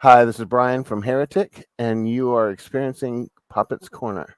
Hi, this is Brian from Heretic, and you are experiencing Poppitt's Corner.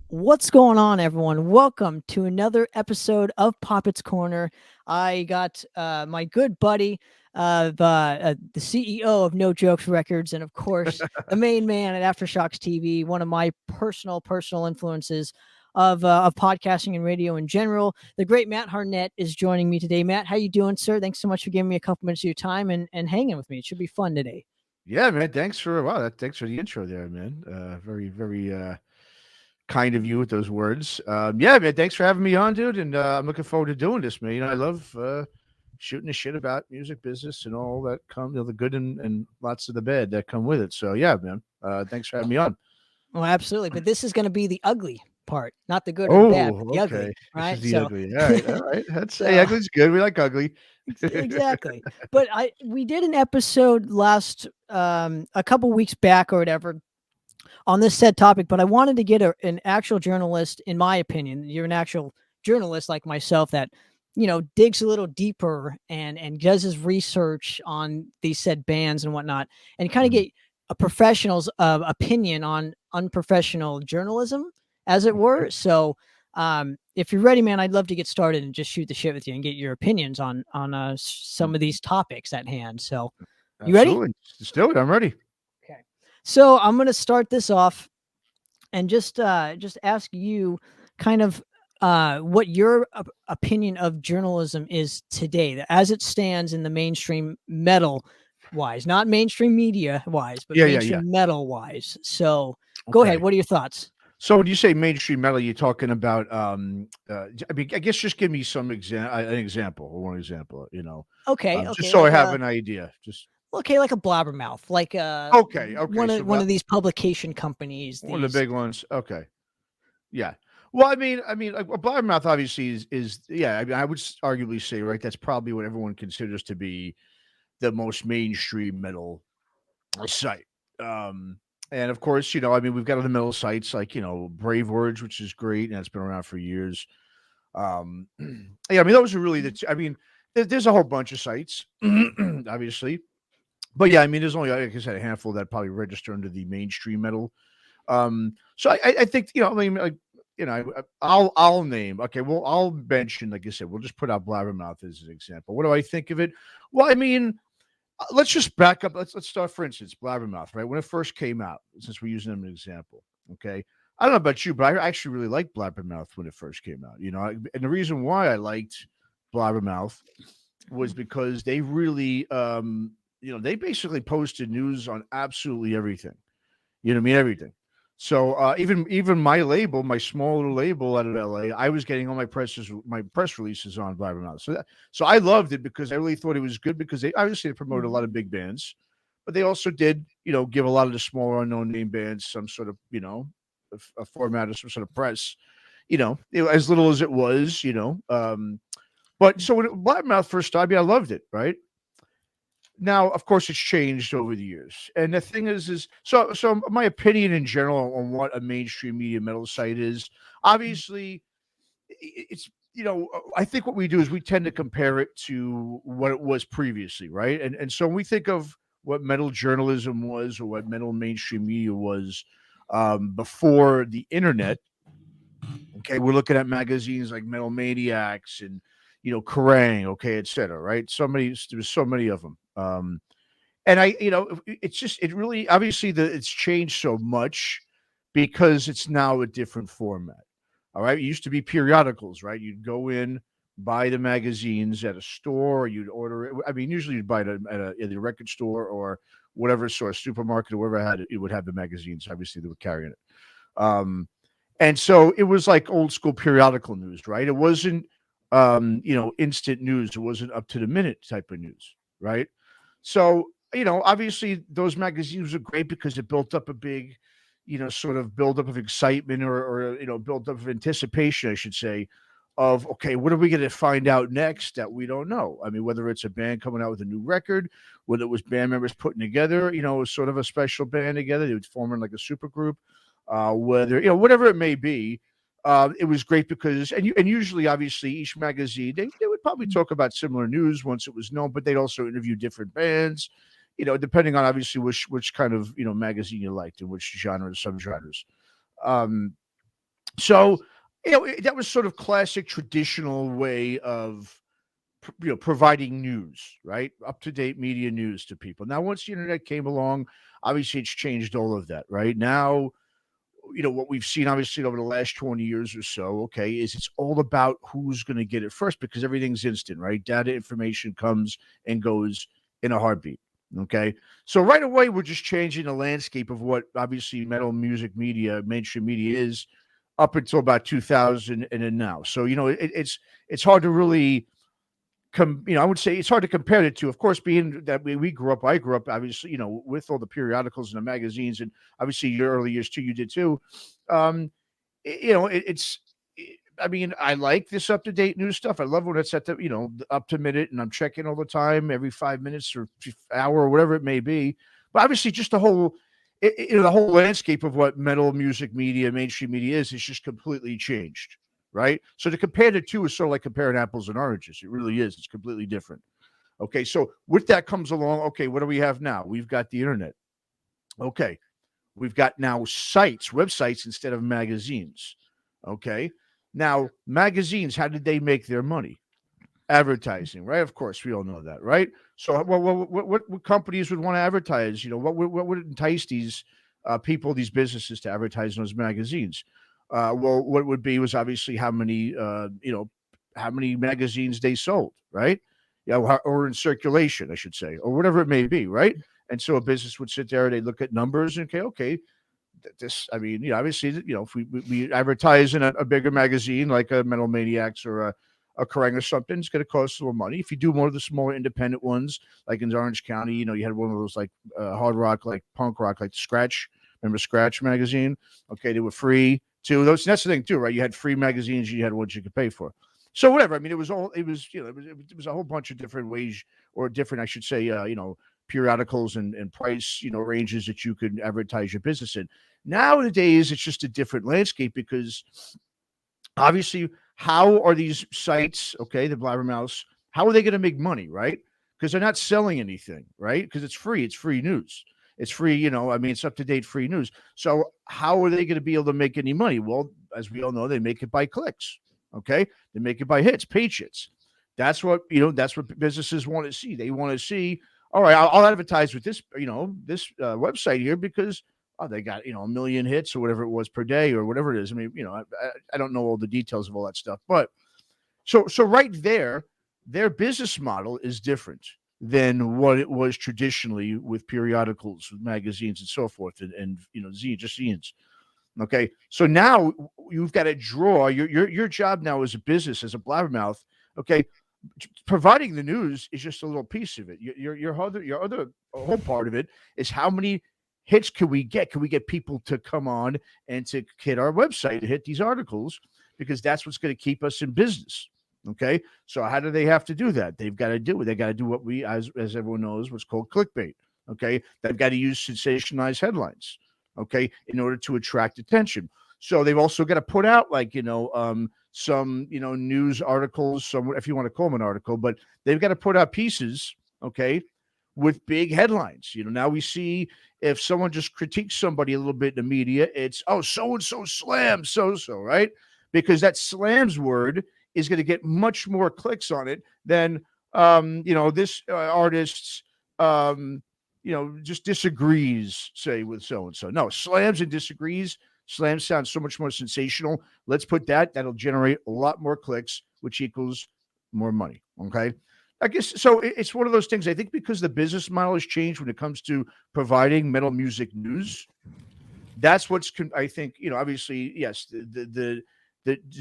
What's going on, everyone? Welcome to another episode of Poppitt's Corner. I got my good buddy, the CEO of No Jokes Records, and of course, the main man at Aftershocks TV, one of my personal influences of podcasting and radio in general. The great Matt Hartnett is joining me today. Matt, how you doing, sir? Thanks so much for giving me a couple minutes of your time and hanging with me. It should be fun today. Yeah, man. Thanks for the intro there, man. Very kind of you with those words. Yeah, man. Thanks for having me on, dude. And I'm looking forward to doing this, man. I love shooting the shit about music business and all that the good and lots of the bad that come with it. So yeah, man. Thanks for having me on. Oh, absolutely. But this is going to be the ugly part, not the good or the bad, but the ugly, right? This is the ugly. All right. Hey, ugly's good. We like ugly. Exactly. But we did an episode last a couple weeks back or whatever on this said topic, but I wanted to get an actual journalist, in my opinion. You're an actual journalist like myself that digs a little deeper and does his research on these said bands and whatnot, and kind of get a professional's opinion on unprofessional journalism, as it were. So if you're ready, man, I'd love to get started and just shoot the shit with you and get your opinions on some of these topics at hand. So you ready? Let's do it. I'm ready. Okay. So I'm going to start this off and just ask you kind of what your opinion of journalism is today, as it stands in the mainstream metal wise, not mainstream media wise, but mainstream metal wise. So go ahead. What are your thoughts? So when you say mainstream metal, you're talking about, I mean, I guess just give me one example, Okay. Just so I have an idea. Okay, like a blabbermouth, like one of these publication companies. One of the big ones. Okay. Yeah. Well, I mean, like, blabbermouth obviously is I mean, I would arguably say, right, that's probably what everyone considers to be the most mainstream metal site. And of course, I mean, we've got other metal sites like, Brave Words, which is great, and it's been around for years. I mean, those are really I mean, there's a whole bunch of sites, obviously. But yeah, I mean, there's only, like I said, a handful that probably register under the mainstream metal. So I think, I mean, like, I'll name, okay, well, I'll mention, like I said, we'll just put out Blabbermouth as an example. What do I think of it? Well, I mean, let's just back up. Let's start, for instance, Blabbermouth, right? When it first came out, since we're using them as an example, okay? I don't know about you, but I actually really liked Blabbermouth when it first came out, and the reason why I liked Blabbermouth was because they really, they basically posted news on absolutely everything. Everything. So even my label, my small little label out of LA, I was getting all my press releases on Blabbermouth. So I loved it because I really thought it was good because they obviously promoted a lot of big bands, but they also did, give a lot of the smaller unknown name bands some sort of, a format of some sort of press, as little as it was, But so when Blabbermouth first started, I loved it, right? Now, of course, it's changed over the years. And the thing is so my opinion in general on what a mainstream media metal site is, obviously, it's, I think what we do is we tend to compare it to what it was previously, right? And so when we think of what metal journalism was or what metal mainstream media was before the internet, okay, we're looking at magazines like Metal Maniacs and, Kerrang, okay, et cetera, right? There's so many of them. And it really, obviously it's changed so much because it's now a different format. All right. It used to be periodicals, right? You'd go in, buy the magazines at a store, or you'd order it. I mean, usually you'd buy it at either a record store or whatever store, supermarket or wherever had it, it would have the magazines. Obviously they were carrying it. And so it was like old school periodical news, right? It wasn't, instant news. It wasn't up to the minute type of news, right? So, obviously those magazines are great because it built up a big, sort of build up of excitement or build up of anticipation, I should say, of, okay, what are we going to find out next that we don't know? I mean, whether it's a band coming out with a new record, whether it was band members putting together, sort of a special band together, they would form like a super group, whether, whatever it may be. It was great because, and usually, obviously, each magazine, they would probably talk about similar news once it was known, but they'd also interview different bands, depending on obviously which kind of, magazine you liked and which genres, subgenres. So, that was sort of classic traditional way of, providing news, right? Up-to-date media news to people. Now, once the internet came along, obviously it's changed all of that, right? Now, what we've seen obviously over the last 20 years or so, okay, is it's all about who's going to get it first because everything's instant, right? Data information comes and goes in a heartbeat. Okay. So right away, we're just changing the landscape of what obviously metal music media, mainstream media is up until about 2000 and then now. So, it's hard to really I would say it's hard to compare it to, of course, being that I grew up, obviously, with all the periodicals and the magazines, and obviously your early years too, you did too. I mean, I like this up-to-date news stuff. I love when it's at the, up to minute, and I'm checking all the time, every 5 minutes or hour or whatever it may be. But obviously, just the whole landscape of what metal music media, mainstream media is just completely changed. Right. So to compare the two is sort of like comparing apples and oranges. It really is. It's completely different. Okay. So with that comes along, okay, what do we have now? We've got the internet. Okay. We've got now websites instead of magazines. Okay. Now, magazines, how did they make their money? Advertising, right? Of course, we all know that, right? So what companies would want to advertise? What would entice these people, these businesses to advertise in those magazines? Well, what it would be was obviously how many magazines they sold, right? Or in circulation, I should say, or whatever it may be, right? And so a business would sit there, they look at numbers and okay, this, I mean, obviously, if we advertise in a bigger magazine like a Metal Maniacs or a Kerrang or something, it's going to cost a little money. If you do more of the smaller independent ones, like in Orange County, you had one of those like hard rock, like punk rock, like Scratch. Remember Scratch magazine? Okay, they were free too. That's the thing too, right? You had free magazines, you had ones you could pay for. So whatever. I mean, it was a whole bunch of different ways, or different, I should say, periodicals and price, ranges that you could advertise your business in. Nowadays, it's just a different landscape because obviously, how are these sites, okay, the Blabbermouths, how are they going to make money, right? Because they're not selling anything, right? Because it's free news. It's free, it's up-to-date free news. So how are they going to be able to make any money? Well, as we all know, they make it by clicks, okay? They make it by hits, page hits. That's what businesses want to see. They want to see, all right, I'll advertise with this, this website here because, they got, 1 million hits or whatever it was per day or whatever it is. I mean, I don't know all the details of all that stuff. But so right there, their business model is different than what it was traditionally with periodicals, with magazines and so forth, and zines. Okay. So now you've got to draw your job now as a business, as a blabbermouth. Okay. Providing the news is just a little piece of it. Your other whole part of it is how many hits can we get? Can we get people to come on and to hit our website, to hit these articles? Because that's what's going to keep us in business. Okay. So how do they have to do that? They've got to do it. They got to do what we, as everyone knows, what's called clickbait. Okay. They've got to use sensationalized headlines. Okay. In order to attract attention. So they've also got to put out like, some, news articles, some, if you want to call them an article, but they've got to put out pieces. Okay. With big headlines. Now we see if someone just critiques somebody a little bit in the media, it's, so-and-so slam, so-so, right? Because that slams word is going to get much more clicks on it than, this artist's, just disagrees, say, with so-and-so. No, slams and disagrees. Slams sound so much more sensational. Let's put that'll generate a lot more clicks, which equals more money, okay? I guess, so it's one of those things. I think because the business model has changed when it comes to providing metal music news, that's what's, I think, obviously, yes, the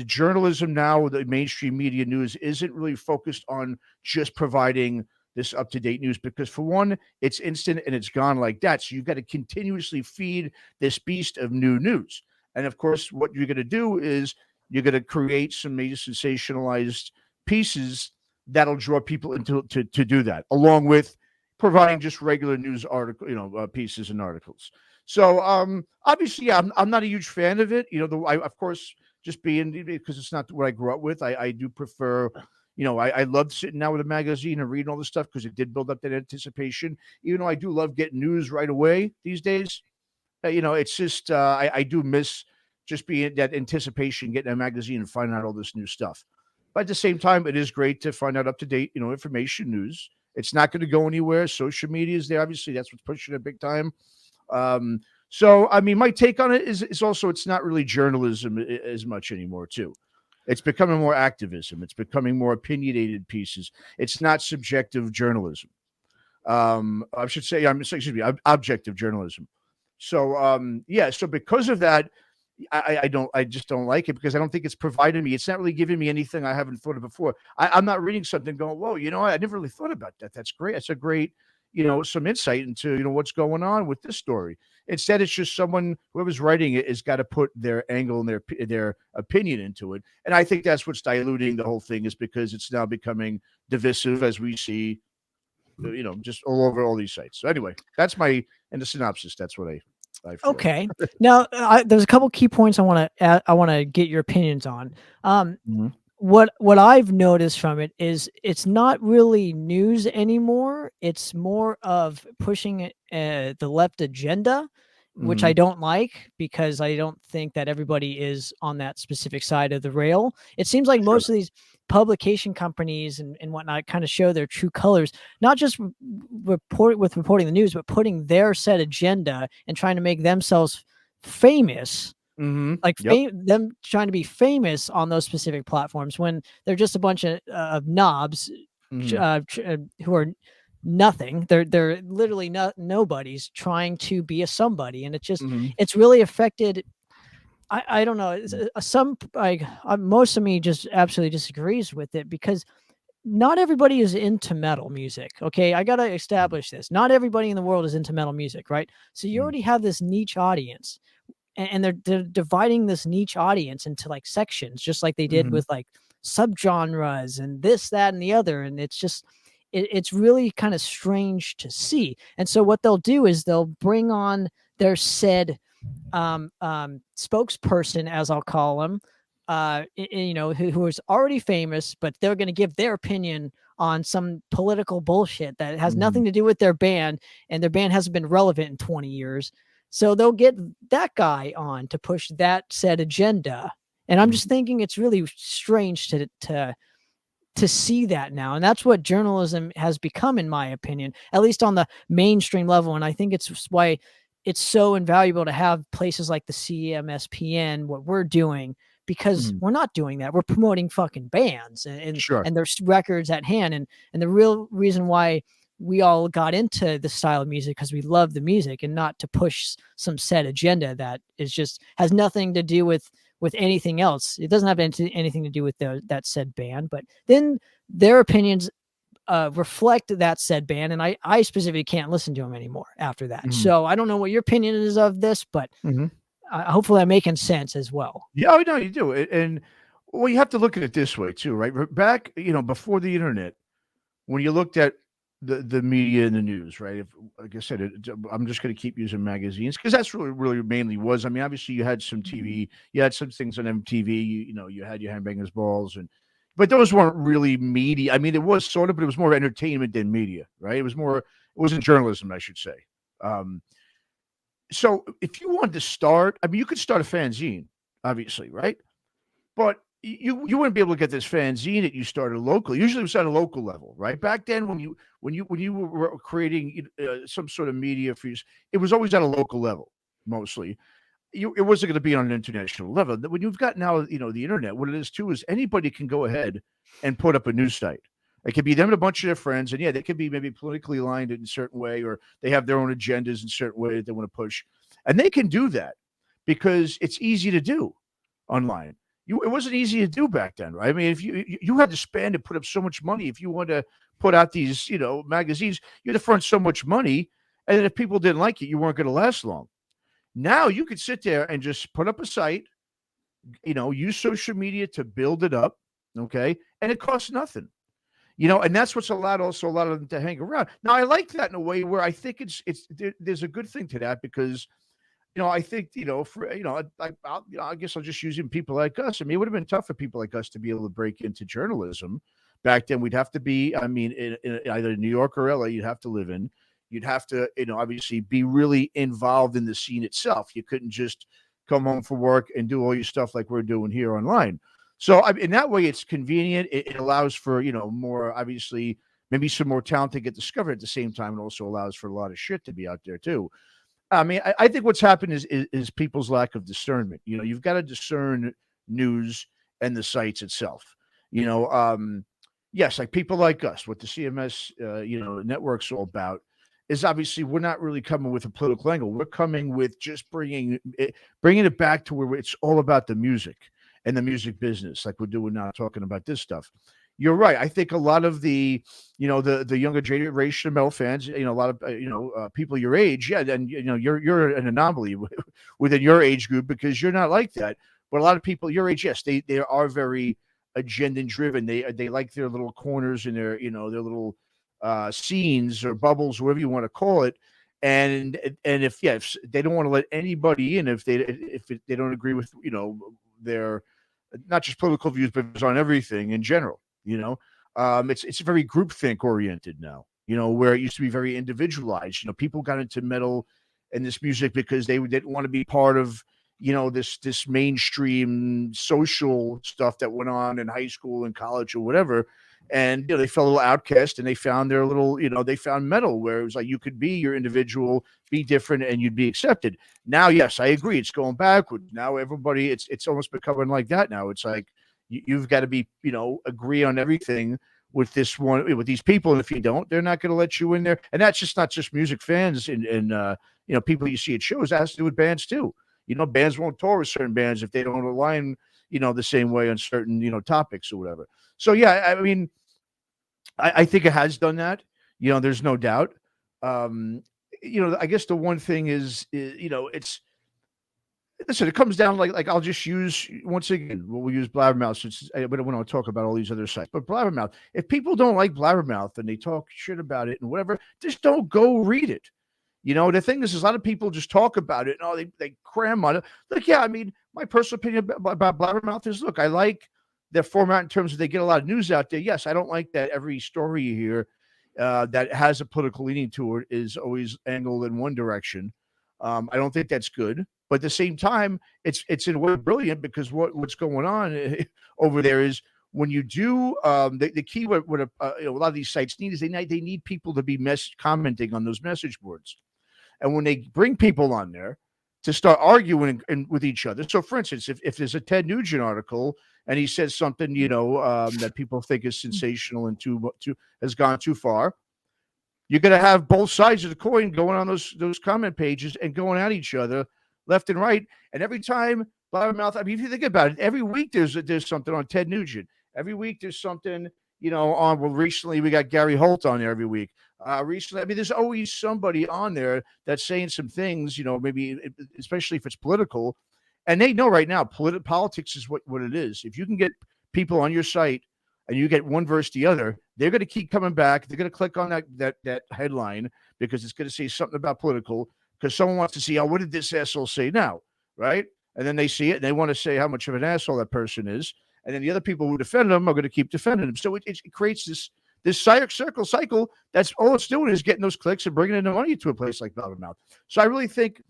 journalism now, the mainstream media news isn't really focused on just providing this up-to-date news because, for one, it's instant and it's gone like that. So you've got to continuously feed this beast of new news. And, of course, what you're going to do is You're going to create some major sensationalized pieces that'll draw people into to do that, along with providing just regular news article, pieces and articles. So obviously, yeah, I'm not a huge fan of it. Of course, just being because it's not what I grew up with. I do prefer. I loved sitting down with a magazine and reading all this stuff because it did build up that anticipation. Even though I do love getting news right away these days, it's just I do miss just being that anticipation, getting a magazine and finding out all this new stuff. But at the same time, it is great to find out up to date, information, news. It's not going to go anywhere. Social media is there. Obviously, that's what's pushing it big time. So I mean, my take on it is also it's not really journalism as much anymore, too. It's becoming more activism. It's becoming more opinionated pieces. It's not subjective journalism. I should say, objective journalism. So, so because of that, I just don't like it because I don't think it's provided me. It's not really giving me anything I haven't thought of before. I'm not reading something going, whoa, I never really thought about that. That's great. That's a great, some insight into, what's going on with this story. Instead, it's just whoever's writing it has got to put their angle and their opinion into it. And I think that's what's diluting the whole thing is because it's now becoming divisive as we see, just all over all these sites. So anyway, that's in the synopsis. That's what I feel. Okay. Now, there's a couple key points I want to get your opinions on. What I've noticed from it is it's not really news anymore. It's more of pushing the left agenda, which I don't like because I don't think that everybody is on that specific side of the rail. It seems like most of these publication companies and whatnot kind of show their true colors, not just reporting the news, but putting their set agenda and trying to make themselves famous. Them trying to be famous on those specific platforms when they're just a bunch of knobs who are nothing. They're literally nobodies trying to be a somebody, and it's really affected. I don't know. Most of me just absolutely disagrees with it because not everybody is into metal music. Okay, I gotta establish this. Not everybody in the world is into metal music, right? So you already have this niche audience. And they're dividing this niche audience into like sections, just like they did with like subgenres and this, that, and the other. And it's really kind of strange to see. And so what they'll do is they'll bring on their said spokesperson, as I'll call him, who is already famous, but they're going to give their opinion on some political bullshit that has nothing to do with their band, and their band hasn't been relevant in 20 years. So they'll get that guy on to push that said agenda. And I'm just thinking it's really strange to see that now. And that's what journalism has become, in my opinion, at least on the mainstream level. And I think it's why it's so invaluable to have places like the CMSPN, what we're doing, because we're not doing that. We're promoting fucking bands and there's records at hand. And the real reason why we all got into the style of music because we love the music and not to push some set agenda that has nothing to do with anything else. It doesn't have anything to do with that said band, but then their opinions reflect that said band. And I specifically can't listen to them anymore after that. So I don't know what your opinion is of this, but hopefully I'm making sense as well. Yeah, no, you do. And well, you have to look at it this way too, right? Back, before the internet, when you looked at the media and the news, right? Like I said, I'm just going to keep using magazines because that's really mainly was. I mean, obviously you had some TV, you had some things on MTV. You had your Handbangers Balls, but those weren't really media. I mean, it was sort of, but it was more entertainment than media, right? It wasn't journalism, I should say. So if you wanted to start, I mean, you could start a fanzine, obviously, right? But you wouldn't be able to get this fanzine that you started locally. Usually it was at a local level, right? Back then, when you were creating some sort of media for you, it was always at a local level, mostly. It wasn't going to be on an international level. When you've got now, the internet, what it is too is anybody can go ahead and put up a news site. It could be them and a bunch of their friends, and they could be maybe politically aligned in a certain way, or they have their own agendas in a certain way that they want to push, and they can do that because it's easy to do online. It wasn't easy to do back then, right? I mean, if you had to spend and put up so much money if you want to put out these, magazines, you had to front so much money, and then if people didn't like it, you weren't going to last long. Now you could sit there and just put up a site, use social media to build it up. Okay. And it costs nothing. And that's what's allowed also a lot of them to hang around. Now, I like that in a way where I think there's a good thing to that because, I think, for, I guess I'll just use people like us. I mean, it would have been tough for people like us to be able to break into journalism. Back then, we'd have to be, I mean, in either New York or LA, you'd have to live in. You'd have to, obviously be really involved in the scene itself. You couldn't just come home from work and do all your stuff like we're doing here online. So in that way, it's convenient. It allows for, more, obviously, maybe some more talent to get discovered at the same time. It also allows for a lot of shit to be out there, too. I mean, I think what's happened is people's lack of discernment. You've got to discern news and the sites itself. Yes, like people like us, what the CMS, network's all about is obviously we're not really coming with a political angle. We're coming with just bringing it back to where it's all about the music and the music business, like we're doing now, talking about this stuff. You're right. I think a lot of the younger generation of metal fans, a lot of people your age, yeah, then you're an anomaly within your age group because you're not like that. But a lot of people your age, yes, they are very agenda driven. They like their little corners and their their little scenes or bubbles, whatever you want to call it. And if they don't want to let anybody in if they don't agree with their not just political views but on everything in general. It's very groupthink oriented now, where it used to be very individualized. People got into metal and this music because they didn't want to be part of, this mainstream social stuff that went on in high school and college or whatever. And, they felt a little outcast and they found their little, they found metal where it was like you could be your individual, be different, and you'd be accepted. Now, yes, I agree. It's going backward. Now everybody, it's almost becoming like that now. It's like, you've got to be, agree on everything with with these people. And if you don't, they're not going to let you in there. And that's just not just music fans and people you see at shows. That has to do with bands too. Bands won't tour with certain bands if they don't align, the same way on certain, topics or whatever. So, yeah, I mean, I think it has done that. There's no doubt. I guess the one thing is it's, listen, it comes down like I'll just use once again. We'll use Blabbermouth since we don't want to talk about all these other sites. But Blabbermouth, if people don't like Blabbermouth and they talk shit about it and whatever, just don't go read it. The thing is a lot of people just talk about it and they cram on it. Like, yeah, I mean, my personal opinion about Blabbermouth is, look, I like their format in terms of they get a lot of news out there. Yes, I don't like that every story you hear that has a political leaning to it is always angled in one direction. I don't think that's good. But at the same time, it's in a way brilliant because what's going on over there is when you do the key what a lot of these sites need is they need people to be commenting on those message boards, and when they bring people on there to start arguing with each other. So, for instance, if there's a Ted Nugent article and he says something that people think is sensational and has gone too far, you're going to have both sides of the coin going on those comment pages and going at each other left and right. And every time Blabbermouth, I mean, if you think about it, every week there's something on Ted Nugent. Every week there's something, on, well, recently we got Gary Holt on there every week. Recently, I mean, there's always somebody on there that's saying some things, maybe especially if it's political. And they know right now politics is what it is. If you can get people on your site and you get one versus the other, they're going to keep coming back. They're going to click on that headline because it's going to say something about political. Because someone wants to see, what did this asshole say now, right? And then they see it, and they want to say how much of an asshole that person is. And then the other people who defend them are going to keep defending them. So it creates this cycle. That's all it's doing is getting those clicks and bringing in the money to a place like Blabbermouth. So I really think,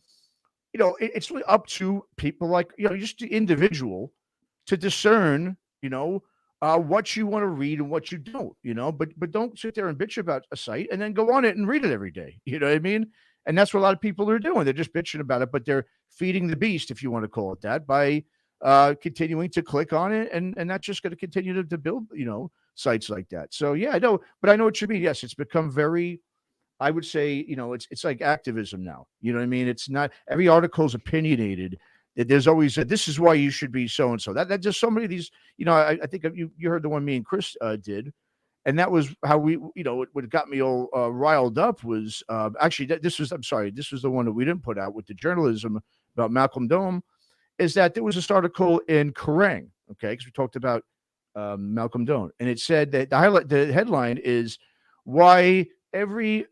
it's really up to people like, just the individual to discern, what you want to read and what you don't, but don't sit there and bitch about a site and then go on it and read it every day. You know what I mean? And that's what a lot of people are doing. They're just bitching about it, but they're feeding the beast, if you want to call it that, by continuing to click on it. And that's just going to continue to build, sites like that. So, yeah, I know, but I know what you mean. Yes, it's become very, I would say, it's like activism now. You know what I mean? It's not every article is opinionated. There's always this is why you should be so-and-so. That just so many of these, I think you heard the one me and Chris did. And that was how we, what got me all riled up was actually this was the one that we didn't put out with the journalism about Malcolm Dome. is that there was this article in Kerrang, okay, because we talked about Malcolm Doan, and it said that the headline is why every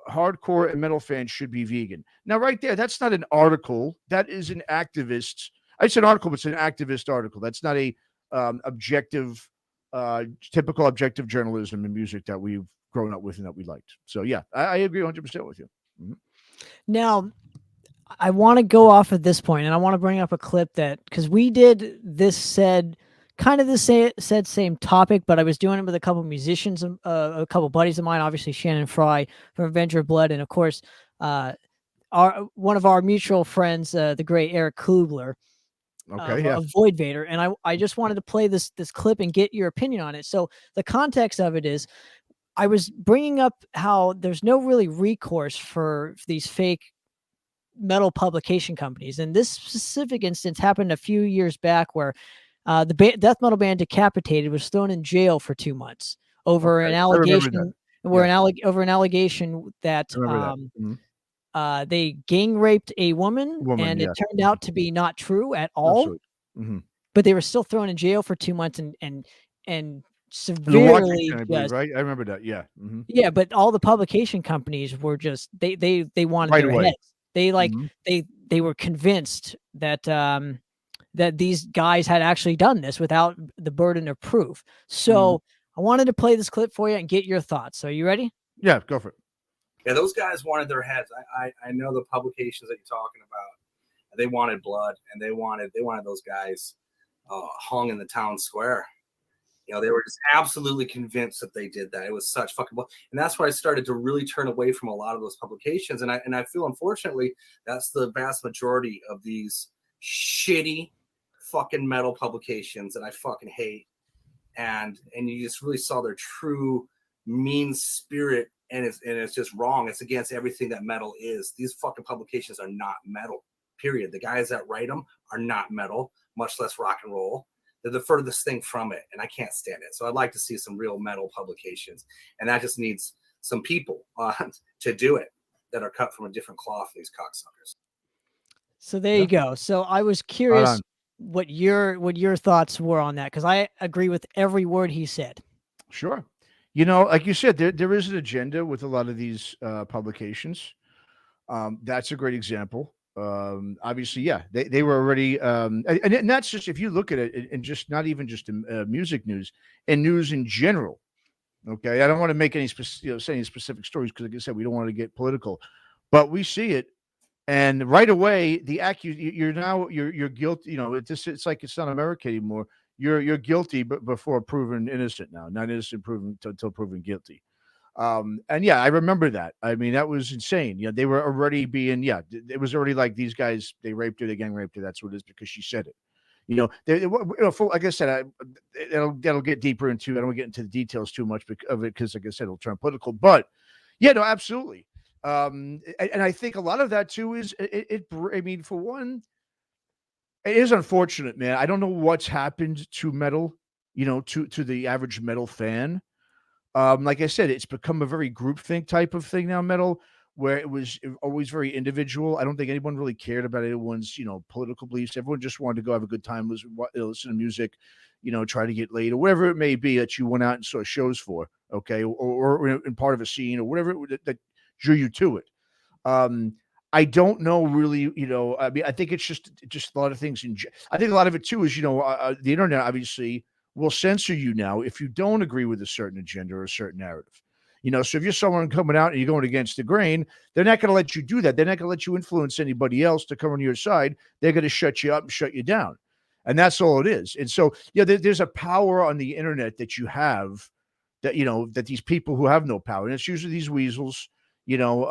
hardcore and metal fan should be vegan. Now, right there, that's not an article. That is an activist. It's an article, but it's an activist article. That's not a objective, typical objective journalism and music that we've grown up with and that we liked. So, yeah, I agree 100% with you. Mm-hmm. Now, I want to go off at this point, and I want to bring up a clip that, because we did this kind of the same topic, but I was doing it with a couple of musicians, a couple of buddies of mine, obviously Shannon Fry from Avenger of Blood, and of course, one of our mutual friends, the great Eric Klugler, of Void Vader. And I just wanted to play this clip and get your opinion on it. So the context of it is, I was bringing up how there's no really recourse for these fake metal publication companies. And this specific instance happened a few years back where the death metal band Decapitated was thrown in jail for 2 months over an allegation over an allegation that they gang raped a woman, and it turned out to be not true at all. Mm-hmm. But they were still thrown in jail for 2 months and severely, right? I remember that. Yeah. Mm-hmm. Yeah, but all the publication companies were just they wanted right their away. heads. They they were convinced that that these guys had actually done this without the burden of proof. So I wanted to play this clip for you and get your thoughts. So are you ready? Yeah, go for it. Yeah, those guys wanted their heads. I know the publications that you're talking about. They wanted blood, and they wanted those guys hung in the town square. You know, they were just absolutely convinced that they did that. It was such fucking bull. And that's why I started to really turn away from a lot of those publications. And I feel, unfortunately, that's the vast majority of these shitty fucking metal publications that I fucking hate. And you just really saw their true mean spirit, and it's just wrong. It's against everything that metal is. These fucking publications are not metal, period. The guys that write them are not metal, much less rock and roll. They're the furthest thing from it, and I can't stand it. So I'd like to see some real metal publications, and that just needs some people to do it that are cut from a different cloth, these cocksuckers. So there you go. So I was curious what your thoughts were on that, because I agree with every word he said. Sure. You know, like you said, there is an agenda with a lot of these publications. That's a great example. Obviously, yeah, they were already, and that's just, if you look at it, and just not even just music news and news in general. Okay, I don't want to make any say any specific stories, because, like I said, we don't want to get political, but we see it, and right away you're guilty. You know, it's like it's not America anymore. You're guilty, but before proven innocent. Now, not innocent proven until proven guilty. And yeah, I remember that. I mean, that was insane. You know, they were already being, it was already like, these guys, they raped her, they gang raped her. That's what it is, because she said it. You know, like I said, that'll get deeper into. I don't want to get into the details too much of it, because, like I said, it'll turn political. But yeah, no, absolutely. And I think a lot of that too is I mean, for one, it is unfortunate, man. I don't know what's happened to metal, you know, to the average metal fan. Like I said, it's become a very groupthink type of thing now, metal, where it was always very individual. I don't think anyone really cared about anyone's, you know, political beliefs. Everyone just wanted to go have a good time, listen to music, you know, try to get laid, or whatever it may be that you went out and saw shows for, okay, or in part of a scene, or whatever that drew you to it. I don't know really, you know, I mean, I think it's just a lot of things. I think a lot of it too is, you know, the internet obviously will censor you now if you don't agree with a certain agenda or a certain narrative. You know, so if you're someone coming out and you're going against the grain, they're not going to let you do that. They're not going to let you influence anybody else to come on your side. They're going to shut you up and shut you down. And that's all it is. And so, yeah, there's a power on the internet that you have that, you know, that these people who have no power, and it's usually these weasels, you know,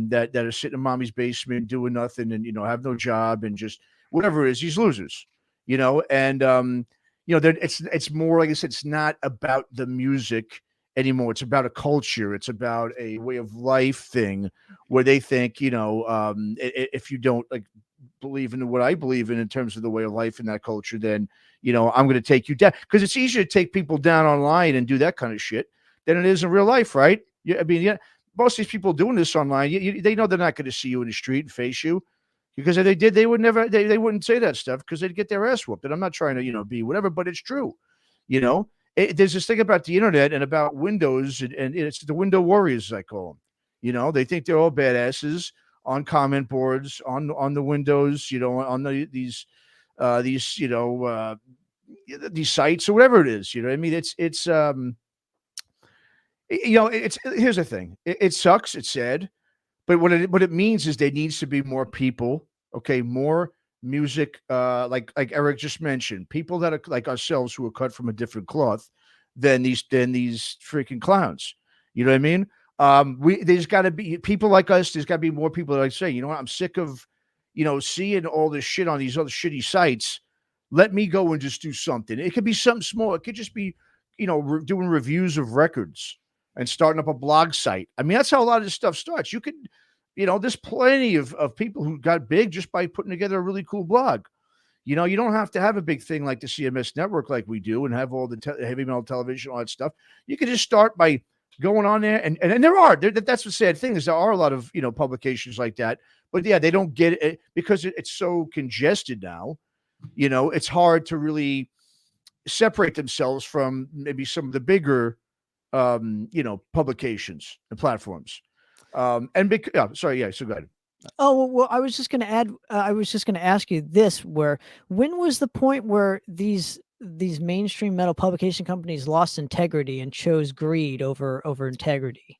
that are sitting in mommy's basement doing nothing, and, you know, have no job, and just whatever it is, these losers, you know, and, you know, it's more, like I said, it's not about the music anymore. It's about a culture. It's about a way of life thing, where they think, you know, if you don't like believe in what I believe in terms of the way of life in that culture, then, you know, I'm going to take you down. Because it's easier to take people down online and do that kind of shit than it is in real life, right? Yeah, I mean, yeah, most of these people doing this online, they know they're not going to see you in the street and face you. Because if they did, they would never, they wouldn't say that stuff because they'd get their ass whooped. And I'm not trying to, be whatever, but it's true. There's this thing about the internet and about Windows, and it's the window warriors, as I call them. They think they're all badasses on comment boards, on the windows, on these these sites or whatever it is. I mean, it's here's the thing. It sucks. It's sad. But what it means is there needs to be more people, okay, more music, like Eric just mentioned, people that are like ourselves who are cut from a different cloth than these freaking clowns. You know what I mean? There's got to be people like us. There's got to be more people that say, you know what, I'm sick of, seeing all this shit on these other shitty sites. Let me go and just do something. It could be something small. It could just be, doing reviews of records and starting up a blog site. I mean, that's how a lot of this stuff starts. You could, there's plenty of people who got big just by putting together a really cool blog. You don't have to have a big thing like the CMS network like we do and have all the heavy metal television, all that stuff. You could just start by going on there. And that's the sad thing is there are a lot of, publications like that. But yeah, they don't get it because it's so congested now. It's hard to really separate themselves from maybe some of the bigger publications and platforms. So go ahead. Oh, well, I was just going to add, I was just going to ask you this, when was the point where these mainstream metal publication companies lost integrity and chose greed over integrity?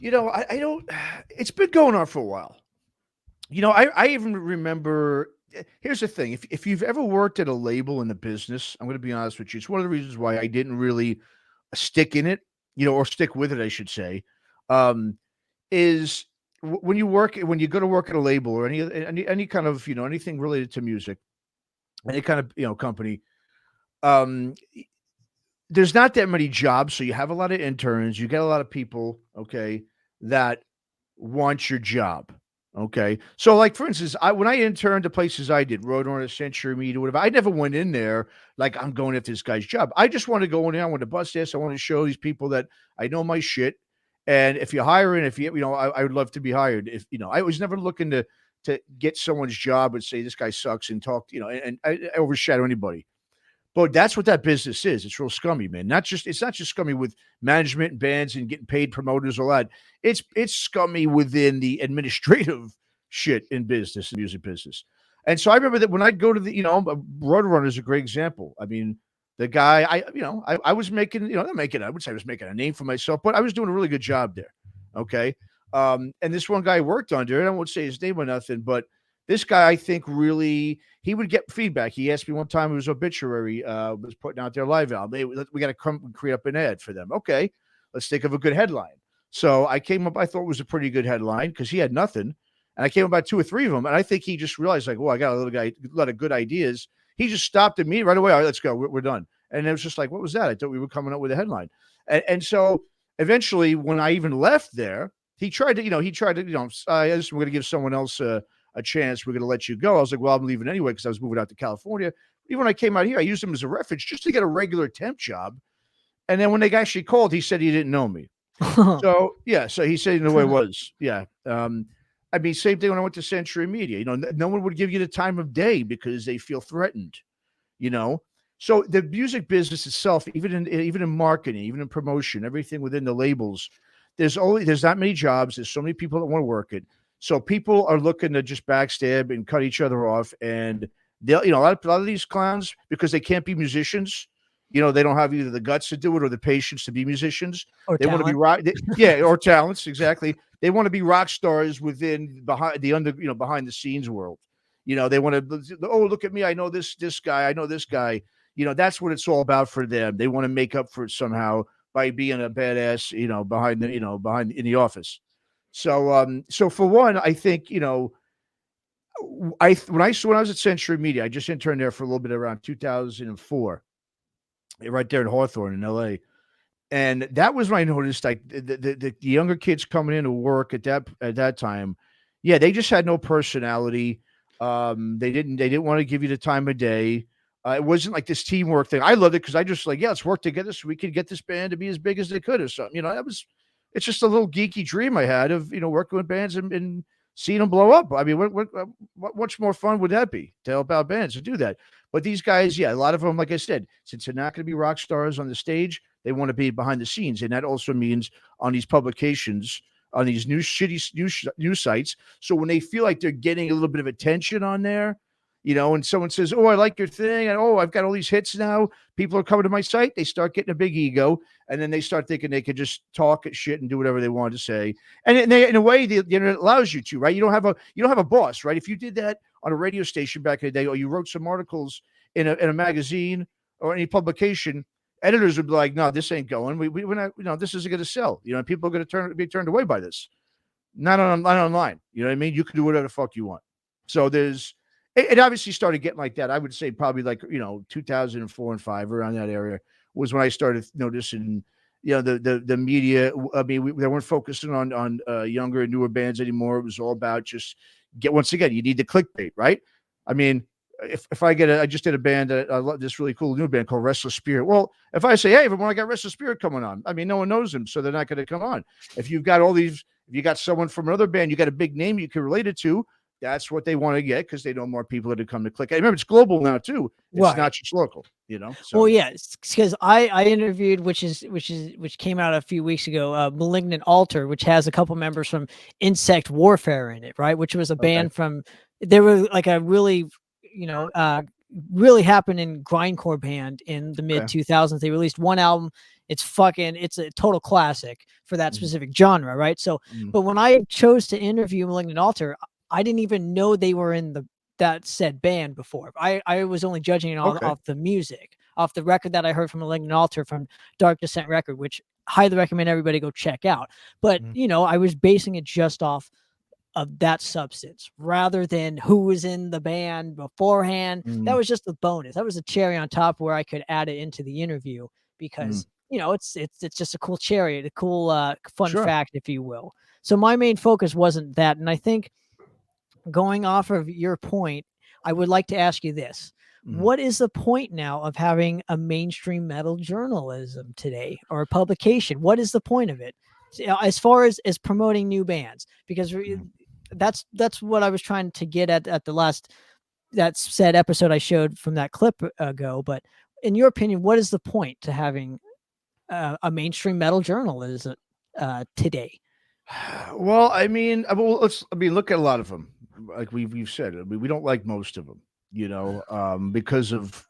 I don't, it's been going on for a while. I even remember, here's the thing. If you've ever worked at a label in the business, I'm going to be honest with you. It's one of the reasons why I didn't really stick in it, or stick with it, I should say, is when you go to work at a label or any kind of, anything related to music, any kind of, company, there's not that many jobs. So you have a lot of interns, you get a lot of people, okay, that want your job. Okay. So like, for instance, when I interned to places I did, Roadrunner, Century Media, whatever, I never went in there like I'm going after this guy's job. I just want to go in there. I want to bust ass. I want to show these people that I know my shit. And if you're hiring, I would love to be hired. If, I was never looking to get someone's job and say, this guy sucks and talk, and I overshadow anybody. But that's what that business is. It's real scummy, man. It's not just scummy with management and bands and getting paid promoters, all that. It's scummy within the administrative shit in business, the music business. And so I remember that when I'd go to the, Roadrunner is a great example. I mean, the guy, I was making, I would say I was making a name for myself, but I was doing a really good job there. Okay. And this one guy I worked under, and I won't say his name or nothing, but this guy, I think, really, he would get feedback. He asked me one time, it was Obituary, was putting out their live album. We got to come create up an ad for them. Okay, let's think of a good headline. So I came up, I thought it was a pretty good headline because he had nothing. And I came up about 2 or 3 of them. And I think he just realized, like, I got a lot of good ideas. He just stopped at me right away. All right, let's go. We're done. And it was just like, what was that? I thought we were coming up with a headline. And so eventually, when I even left there, he tried to, we're going to give someone else a chance. We're going to let you go. I was like, well, I'm leaving anyway because I was moving out to California. Even when I came out here, I used him as a reference just to get a regular temp job. And then when they actually called, he said he didn't know me. So he said, the way it was. Yeah. I mean, same thing when I went to Century Media. No one would give you the time of day because they feel threatened. So the music business itself, even in marketing, even in promotion, everything within the labels, there's not many jobs. There's so many people that want to work it. So people are looking to just backstab and cut each other off. And they'll, a lot of these clowns, because they can't be musicians, they don't have either the guts to do it or the patience to be musicians. Or they want to be or talents. Exactly. They want to be rock stars behind the scenes world. They want to, look at me. I know this guy. I know this guy. That's what it's all about for them. They want to make up for it somehow by being a badass, behind in the office. So for one, I think, when I was at Century Media, I just interned there for a little bit around 2004, right there in Hawthorne in LA. And that was when I noticed like the younger kids coming in to work at that time. Yeah. They just had no personality. They didn't want to give you the time of day. It wasn't like this teamwork thing. I loved it because I just like, let's work together so we could get this band to be as big as they could or something. It's just a little geeky dream I had of, working with bands and seeing them blow up. I mean, what much more fun would that be to help out bands to do that? But these guys, yeah, a lot of them, like I said, since they're not going to be rock stars on the stage, they want to be behind the scenes, and that also means on these publications, on these news sites. So when they feel like they're getting a little bit of attention on there, and someone says, "Oh, I like your thing," and "Oh, I've got all these hits now," people are coming to my site. They start getting a big ego, and then they start thinking they could just talk shit and do whatever they want to say. And in a way, the internet allows you to, right? You don't have a boss, right? If you did that on a radio station back in the day, or you wrote some articles in a magazine or any publication, editors would be like, "No, this ain't going. We're not. This isn't going to sell. People are going to be turned away by this. Not online. You know what I mean? You can do whatever the fuck you want." So it obviously started getting like that. I would say probably like 2004 and 5, around that area was when I started noticing the media. I mean, they weren't focusing on younger and newer bands anymore. It was all about just once again, you need the clickbait, right? I mean, if I just did a band, I love this really cool new band called Restless Spirit. Well, if I say, "Hey, everyone, I got Restless Spirit coming on," I mean, no one knows them, so they're not going to come on. If you got someone from another band, you got a big name you can relate it to. That's what they want to get because they know more people that come to click. I remember it's global now too. It's not just local, So. Well, yeah, because I interviewed, which came out a few weeks ago, Malignant Altar, which has a couple members from Insect Warfare in it, right? Which was a band from, they were like a really, really happening grindcore band in the mid 2000s. They released one album. It's a total classic for that specific genre, right? So, but when I chose to interview Malignant Altar, I didn't even know they were in that said band before. I was only judging it off the music, off the record that I heard from Malignant Altar from Dark Descent record, which highly recommend everybody go check out. But I was basing it just off of that substance rather than who was in the band beforehand. That was just a bonus. That was a cherry on top where I could add it into the interview because it's just a cool cherry, a cool fun fact, if you will. So my main focus wasn't that, and I think, going off of your point, I would like to ask you this. What is the point now of having a mainstream metal journalism today, or a publication? What is the point of it as far as promoting new bands? Because that's what I was trying to get at the last, that said episode I showed from that clip ago. But in your opinion, what is the point to having a mainstream metal journalism today? Well, look at a lot of them. Like we've said, I mean, we don't like most of them, because of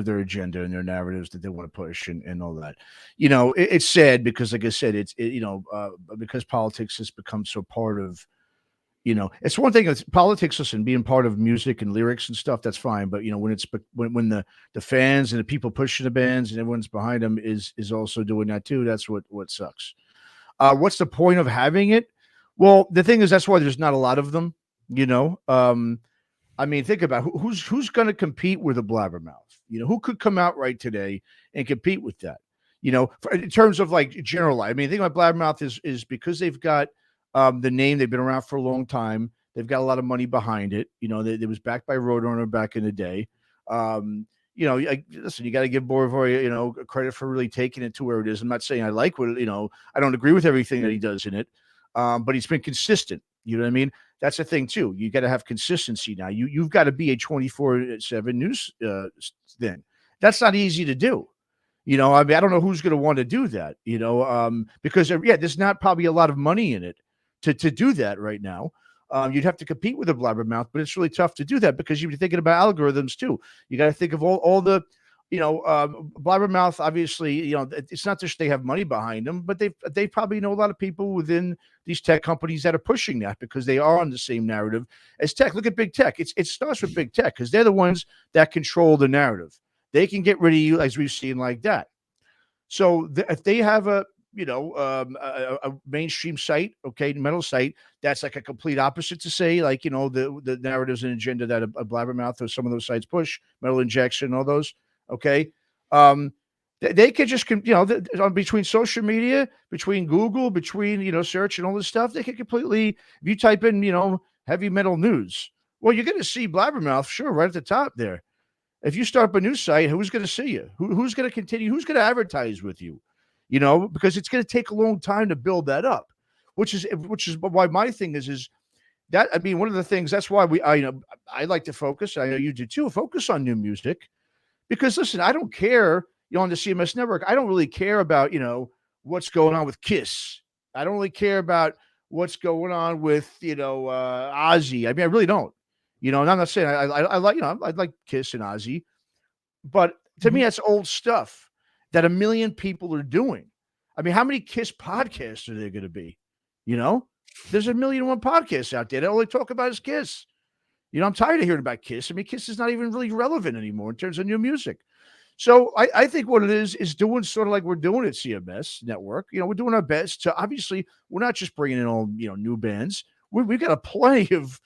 their agenda and their narratives that they want to push and all that. It's sad because, like I said, because politics has become so part of, it's one thing. It's politics, listen, being part of music and lyrics and stuff, that's fine. But when the fans and the people pushing the bands and everyone's behind them is also doing that too, that's what sucks. What's the point of having it? Well, the thing is, that's why there's not a lot of them. I mean, think about who's going to compete with a blabbermouth. Who could come out right today and compete with that? In terms of like general. I mean, the thing about blabbermouth is because they've got the name. They've been around for a long time. They've got a lot of money behind it. It was backed by Roadrunner back in the day. Listen, you got to give Boyvoy, credit for really taking it to where it is. I'm not saying I like what, I don't agree with everything that he does in it, but he's been consistent. You know what I mean? That's the thing too. You got to have consistency now. You've got to be a 24/7 news thing. That's not easy to do. I mean, I don't know who's going to want to do that, because there's not probably a lot of money in it to do that right now. You'd have to compete with a blabbermouth, but it's really tough to do that because you're thinking about algorithms too. You got to think of all the, blabbermouth. Obviously, it's not just they have money behind them, but they probably know a lot of people within these tech companies that are pushing that because they are on the same narrative as tech. Look at big tech. It starts with big tech because they're the ones that control the narrative. They can get rid of you, as we've seen, like that. So if they have a mainstream site, metal site, that's like a complete opposite to say, like, the narratives and agenda that a blabbermouth or some of those sites push, Metal Injection, all those, they could just, between social media, between Google, between, search and all this stuff, they could completely, if you type in, heavy metal news, well, you're going to see blabbermouth, sure, right at the top there. If you start up a news site, who's going to see you? Who's going to continue? Who's going to advertise with you? Because it's going to take a long time to build that up, which is why my thing is that, I mean, one of the things, that's why I like to focus. I know you do too. Focus on new music, because listen, I don't care, on the CMS network. I don't really care about, what's going on with Kiss. I don't really care about what's going on with, Ozzy. I mean, I really don't, and I'm not saying I like, I like Kiss and Ozzy, but to me, that's old stuff that a million people are doing. I mean, how many Kiss podcasts are there going to be? There's a million and one podcasts out there that all they talk about is Kiss. I'm tired of hearing about Kiss. I mean, Kiss is not even really relevant anymore in terms of new music. So I think what it is doing sort of like we're doing at CMS Network. We're doing our best to, obviously, we're not just bringing in all, new bands. We've got a plenty of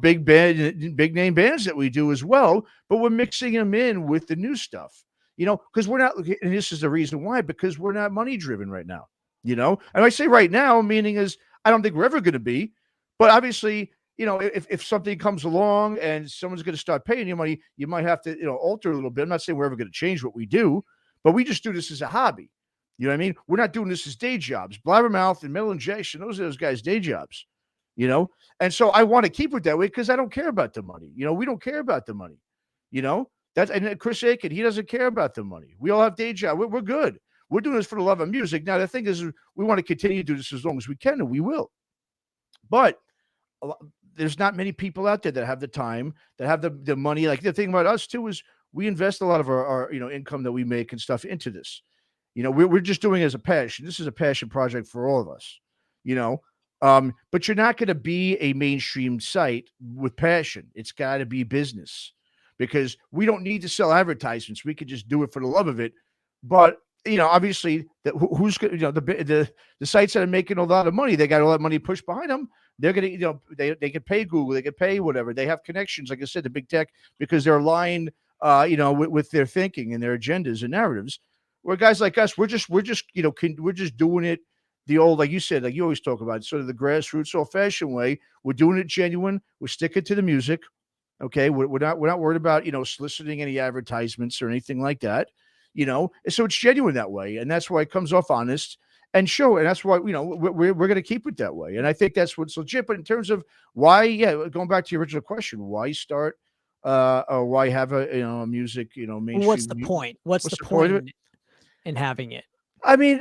big name bands that we do as well, but we're mixing them in with the new stuff, because we're not, and this is the reason why, because we're not money driven right now, and I say right now, meaning is, I don't think we're ever going to be, but obviously, if something comes along and someone's going to start paying you money, you might have to, alter a little bit. I'm not saying we're ever going to change what we do, but we just do this as a hobby. You know what I mean? We're not doing this as day jobs. Blabbermouth and Metal Injection, those are those guys' day jobs, And so I want to keep it that way because I don't care about the money. We don't care about the money. And Chris Aiken, he doesn't care about the money. We all have day jobs. We're good. We're doing this for the love of music. Now, the thing is, we want to continue to do this as long as we can, and we will. But there's not many people out there that have the time, that have the money. Like, the thing about us too is we invest a lot of our income that we make and stuff into this. We're just doing it as a passion. This is a passion project for all of us. But you're not going to be a mainstream site with passion. It's got to be business, because we don't need to sell advertisements. We could just do it for the love of it. But obviously, who's going the sites that are making a lot of money, they got all that money pushed behind them. They're going to, they can pay Google, they can pay whatever. They have connections, like I said, to big tech, because they're aligned, with their thinking and their agendas and narratives. Where guys like us, we're just doing it the old, like you said, like you always talk about, sort of the grassroots, old-fashioned way. We're doing it genuine. We're sticking to the music. Okay, we're not worried about soliciting any advertisements or anything like that. So it's genuine that way, and that's why it comes off honest and show. And that's why we're going to keep it that way. And I think that's what's legit. But in terms of why, going back to your original question, why start or why have a music mainstream? What's the point? What's the point in having it? I mean,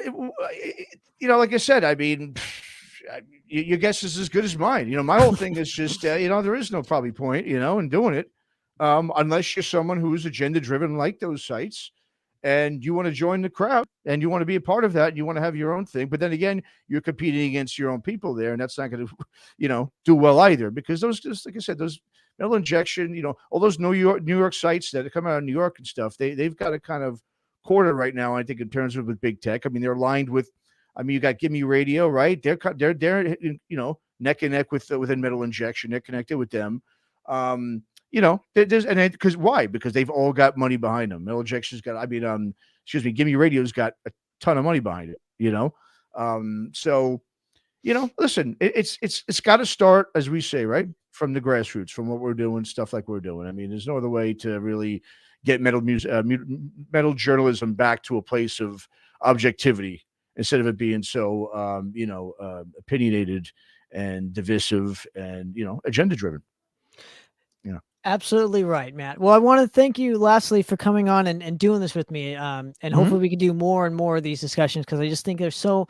like I said, I mean, your guess is as good as mine. My whole thing is just, there is no probably point, in doing it, unless you're someone who's agenda driven like those sites, and you want to join the crowd and you want to be a part of that. And you want to have your own thing, but then again, you're competing against your own people there, and that's not going to, do well either, because those, just like I said, those Metal Injection, all those New York sites that come out of New York and stuff, they've got a kind of quarter right now, I think, in terms of with big tech. I mean, they're aligned with, you got Gimme Radio, right? They're neck and neck within Metal Injection. They're connected with them. Because why? Because they've all got money behind them. Metal Injection's got, Gimme Radio's got a ton of money behind it. So, listen, it's got to start, as we say, right, from the grassroots, from what we're doing, stuff like we're doing. I mean, there's no other way to really get metal journalism back to a place of objectivity, instead of it being so opinionated and divisive and agenda driven. Absolutely right, Matt. Well, I want to thank you lastly for coming on and doing this with me. And hopefully we can do more and more of these discussions, because I just think they're so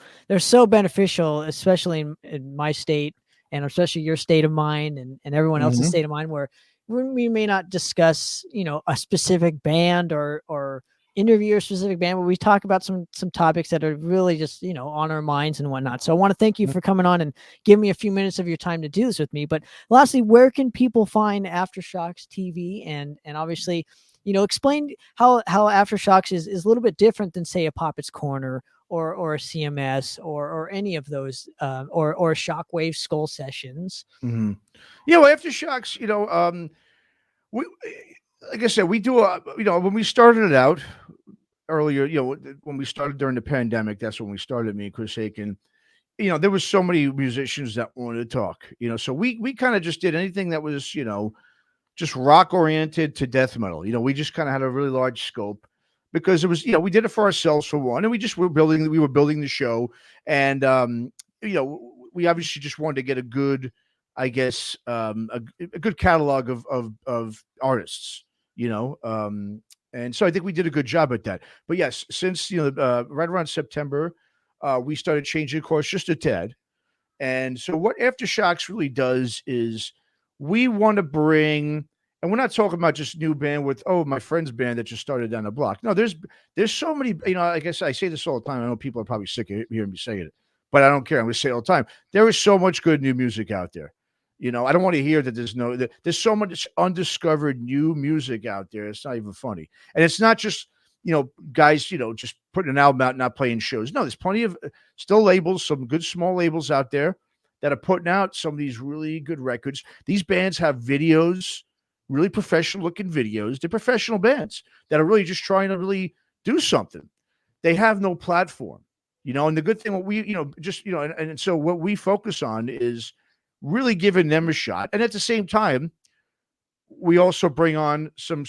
beneficial, especially in my state, and especially your state of mind and everyone else's state of mind, where we may not discuss, a specific band or interview a specific band, but we talk about some topics that are really just, on our minds and whatnot. So I want to thank you for coming on and giving me a few minutes of your time to do this with me. But lastly, where can people find Aftershocks TV? And obviously, explain how Aftershocks is a little bit different than, say, a Poppitt's Corner or a CMS or any of those or Shockwave Skull Sessions. Mm-hmm. Yeah, well, Aftershocks, we, like I said, we do when we started it out earlier, when we started during the pandemic, that's when we started, me and Chris Aiken. There was so many musicians that wanted to talk, so we kind of just did anything that was, just rock oriented to death metal. We just kind of had a really large scope, because it was, we did it for ourselves, for one, and we were building the show, and we obviously just wanted to get a good I guess, a good catalog of artists, and so I think we did a good job at that. But yes, since right around September, we started changing course just a tad. And so what Aftershocks really does is we want to bring, and we're not talking about just new band with, oh, my friend's band that just started down the block. No, there's so many, I guess I say this all the time. I know people are probably sick of hearing me say it, but I don't care. I'm going to say it all the time. There is so much good new music out there. I don't want to hear that there's so much undiscovered new music out there. It's not even funny. And it's not just, guys, just putting an album out and not playing shows. No, there's plenty of still labels, some good small labels out there that are putting out some of these really good records. These bands have videos, really professional looking videos. They're professional bands that are really just trying to really do something. They have no platform, and the good thing, what we, and so what we focus on is really giving them a shot. And at the same time, we also bring on some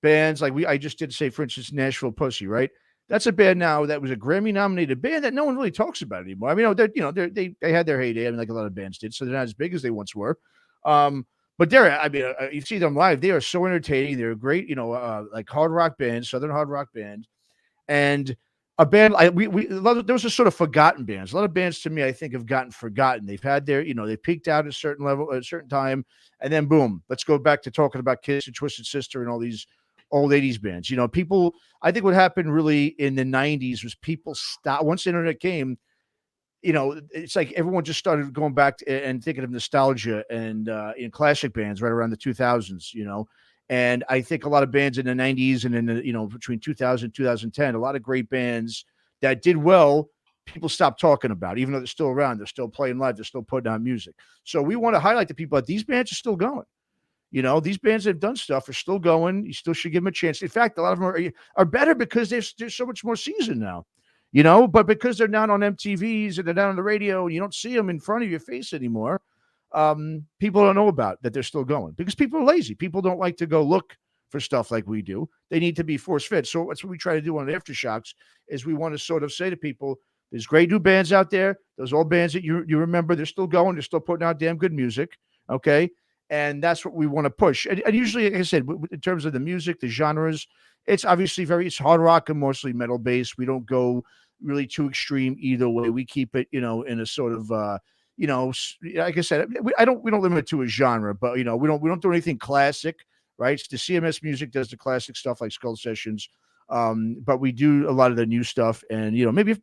bands like I just did say, for instance, Nashville Pussy, right? That's a band now that was a Grammy nominated band that no one really talks about anymore. I mean, they had their heyday. I mean, like a lot of bands did, so they're not as big as they once were. But you see them live, they are so entertaining. They're great, like hard rock band, Southern hard rock band, and a band those are sort of forgotten bands. A lot of bands to me, I think, have gotten forgotten. They've had their, they peaked out at a certain level at a certain time, and then boom, let's go back to talking about Kiss and Twisted Sister and all these old 80s bands. People, I think what happened really in the 90s was people stopped once the internet came. It's like everyone just started going back and thinking of nostalgia and in classic bands right around the 2000s, and I think a lot of bands in the 90s and in the, between 2000 and 2010, a lot of great bands that did well, people stopped talking about, even though they're still around, they're still playing live, they're still putting out music. So we want to highlight the people that these bands are still going. These bands that have done stuff are still going. You still should give them a chance. In fact, a lot of them are better because there's so much more season now, but because they're not on MTVs and they're not on the radio and you don't see them in front of your face anymore, people don't know about that they're still going because people are lazy. People don't like to go look for stuff like we do. They need to be force fed. So that's what we try to do on Aftershocks is we want to sort of say to people, there's great new bands out there. Those old bands that you remember, they're still going. They're still putting out damn good music. Okay. And that's what we want to push. And usually, like I said, in terms of the music, the genres, it's obviously it's hard rock and mostly metal based. We don't go really too extreme either way. We keep it, in a sort of, like I said, we don't limit it to a genre, but we don't do anything classic, right? The CMS Music does the classic stuff like Skull Sessions, but we do a lot of the new stuff, and maybe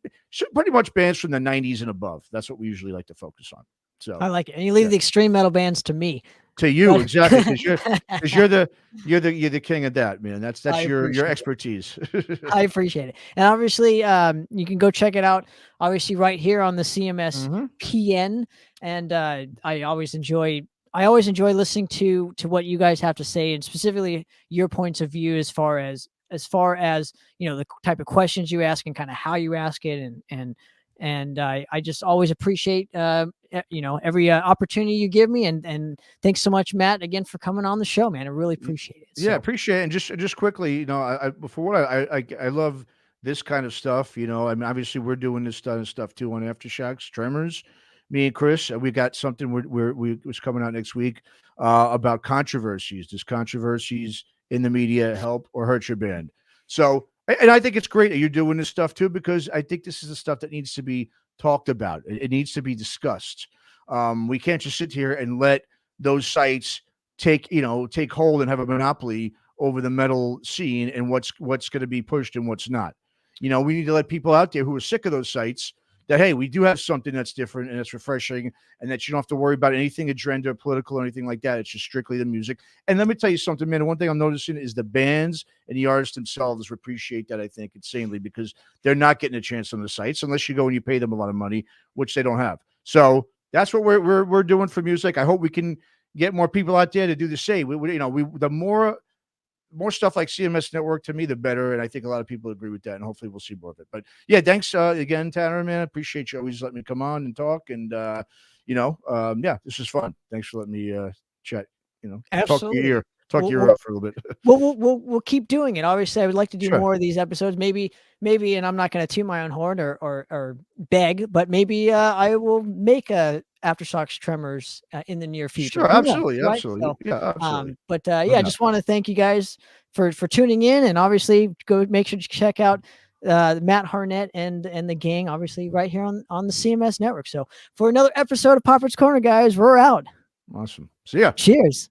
pretty much bands from the 90s and above. That's what we usually like to focus on. So I like it, and you leave the extreme metal bands to me. To you, exactly, because you're the king of that, man. That's your expertise. I appreciate it, and obviously, you can go check it out. Obviously, right here on the CMS PN, and I always enjoy listening to what you guys have to say, and specifically your points of view as far as the type of questions you ask and kind of how you ask it, and I just always appreciate every opportunity you give me, and thanks so much, Matt, again for coming on the show, man. I really appreciate it. Yeah, appreciate it. And just quickly, I love this kind of stuff. I mean, obviously we're doing this stuff too on Aftershocks, Tremors. Me and Chris, we got something we was coming out next week about controversies. Does controversies in the media help or hurt your band? So, and I think it's great that you're doing this stuff too, because I think this is the stuff that needs to be talked about. It needs to be discussed. We can't just sit here and let those sites take hold and have a monopoly over the metal scene and what's going to be pushed and what's not. We need to let people out there who are sick of those sites that, hey, we do have something that's different and it's refreshing, and that you don't have to worry about anything agenda or political or anything like that. It's just strictly the music. And let me tell you something, man. One thing I'm noticing is the bands and the artists themselves appreciate that, I think, insanely, because they're not getting a chance on the sites unless you go and you pay them a lot of money, which they don't have. So that's what we're doing for music. I hope we can get more people out there to do the same. The more stuff like CMS Network, to me, the better. And I think a lot of people agree with that, and hopefully we'll see more of it. But yeah, thanks again, Tanner, man. I appreciate you always letting me come on and talk. And, this is fun. Thanks for letting me chat, Absolutely. Fuck you up for a little bit. We'll keep doing it. Obviously, I would like to do Sure. more of these episodes. Maybe, and I'm not going to toot my own horn or beg, but maybe I will make a Aftershocks Tremors in the near future. Sure, Who knows, absolutely, right? absolutely. So, Yeah, absolutely. but No yeah, I doubt. just want to thank you guys for tuning in, and obviously go make sure to check out Matt Hartnett and the gang, obviously right here on the CMS network. So for another episode of Poppitt's Corner, guys, we're out. Awesome. See ya. Cheers.